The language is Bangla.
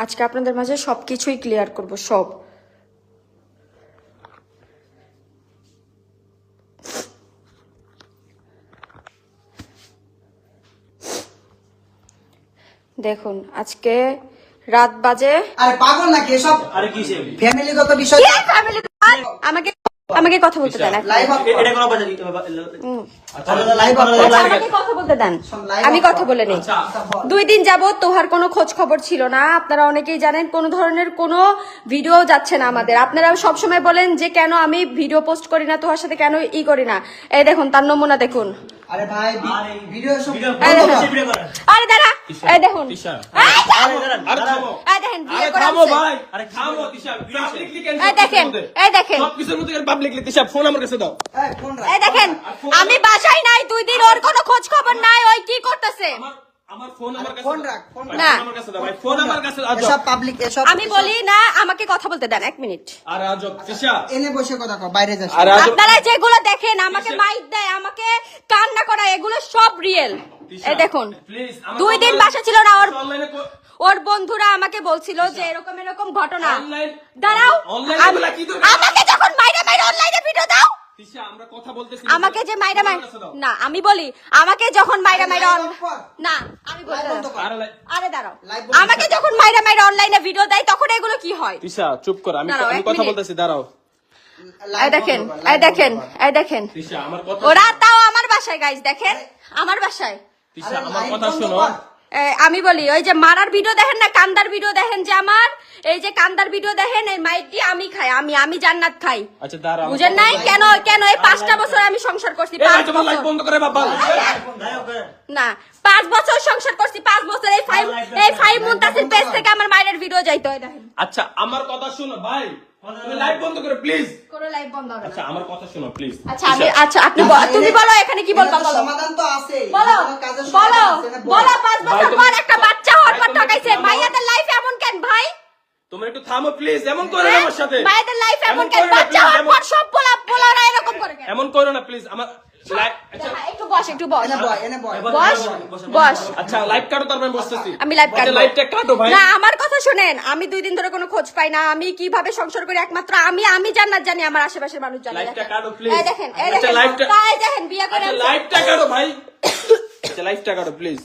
আজকে আপনাদের মাঝে সবকিছুই ক্লিয়ার করব, সব। দেখুন আজকে রাত বাজে। আরে পাগল নাকি এসব? আরে কি সে ফ্যামিলিগত বিষয়। আমাকে আমাকে কথা বলতে দেন। লাইভ এটা কোন বাজে আচ্ছা লাইভ আমাকে কথা বলতে দেন, আমি কথা বলে নেই। 2 দিন যাবত তোহার কোনো খোঁজ খবর ছিল না। আপনারা অনেকেই জানেন কোন ধরনের কোনো ভিডিও যাচ্ছে না আমাদের। আপনারা সব সময় বলেন যে কেন আমি ভিডিও পোস্ট করি না, তোহার সাথে কেন করি না। এই দেখুন তার নমুনা দেখুন। আরে ভাই ভিডিও সব আরে দাঁড়া, এই দেখুন, আরে থামো এই দেখেন বিয়ে করে থামো আসছে। ভাই, আরে থামো তিশা পাবলিকলি কেন এই দেখেন, এই দেখেন, সবকিছুর মধ্যে পাবলিকলি তিশা ফোন আমার কাছে দাও। এই ফোন রাখ। এই দেখেন, আমি বাসায় নাই 2 দিন, ওর কোনো খোঁজ খবর নাই। ওই কি করতেছে? আমার ফোন আমার কাছে ফোন দাও। রাখ, ফোন ভাই, না। ফোন আমার কাছে দাও ভাই, ফোন আমার কাছে দাও। এসব পাবলিক এসব আমি বলি না, আমাকে কথা বলতে দেন 1 মিনিট। আর আজব তিশা, এনে বসে কথা কও, বাইরে যাস। আর আজব আপনারা যেগুলো দেখেন, আমাকে মাইক দেয়, আমাকে কান্না করা, এগুলো সব রিয়েল। এই দেখুন, প্লিজ 2 দিন বাসা ছিল না। অনলাইনে ওর বন্ধুরা আমাকে বলছিল যে এরকম এরকম ঘটনা। অনলাইন দাঁড়াও, অনলাইনে এগুলা কি দরকার? আমাকে যখন মাইরা মাইরা অনলাইনে ভিডিও দাও, তিশা আমরা কথা বলতেছি। আমাকে যে মাইরা ফোন আমার মাইরা, কাছে দাও। না আমি বলি, আমাকে যখন মাইরা মাইরা লাইভ অফ কর। না আমি বলি লাইভ বন্ধ কর। আরে আরে দাঁড়াও, লাইভ বন্ধ আমাকে যখন মাইরা মাইরা অনলাইনে ভিডিও দেয় তখন এগুলো কি হয়? তিশা চুপ কর, আমি দাঁড়াও, আমি 1 কথা মিনিট। বলতেছি, দাঁড়াও। এই দেখেন, এই দেখেন, এই দেখেন, তিশা আমার কথা ওরা তাও আমার বাসায়, গাইস দেখেন আমার বাসায়। তিশা আরে আমার লাইভ কথা বন্ধ শোনো। কর। আমি বলি, ওই যে মারার ভিডিও দেখেন না, কান্দার ভিডিও দেখেন যে আমার, এই যে কান্দার ভিডিও দেখেন, এই মাইক দিয়ে আমি খাই, আমি জান্নাত খাই। আচ্ছা দাঁড়াও। বুঝেন নাই? কেন কেন এই 5টা বছর আমি সংসার করছি, এই ভাই 5 তোমার লাইভ বছর বন্ধ করে বাবা। না 5 বছর সংসার করছি, 5 বছর এই ফাইভ মুনতাসির পেজ থেকে আমার মায়ের ভিডিও যাইতো। এই দেখেন, আচ্ছা আমার কথা শোনো ভাই, তুমি লাইভ বন্ধ করে প্লিজ। কোনো লাইভ বন্ধ হবে আচ্ছা না। আমার কথা শোনো প্লিজ। আচ্ছা আমি, আচ্ছা আপনি তুমি বলো এখানে কি বলবা, বলো সমাধান তো আছে। বলো কাজের বলো সমাধান আছে না, বলো। 5 ভাই, বছর তুমি- পর একটা বাচ্চা হওয়ার পর ভাই, তুমি- ঠকাইছে। ভাই, মাইয়াদের লাইফ এমন কেন ভাই? তুমি একটু থামো প্লিজ, এমন করো না আমার সাথে। মায়েদের লাইফ এমন এমন কেন? করো না, বাচ্চা please, হওয়ার এমন- পর সব পোলারা এরকম করে কেন? এমন করো না প্লিজ। আমার আচ্ছা একটু বস, একটু বস, এনে বয়, এনে বয়। বস। আচ্ছা লাইভ কাটো, তারপর আমি বসতেছি। আমি লাইভ কাটবো। লাইভটা কাটো ভাই। না আমার কথা শুনেন, আমি 2 দিন ধরে কোনো খোঁজ পাই না। আমি কিভাবে সংসার করি একমাত্র আমি জান্নাত জানি, আমার আশেপাশের মানুষ জানে। লাইভটা দেখেন। কাটো প্লিজ। এই দেখেন, এই আচ্ছা দেখেন, লাইভটা, তাই দেখেন বিয়ে করে আচ্ছা আনছে। লাইভটা কাটো ভাই। আচ্ছা লাইভটা কাটো প্লিজ।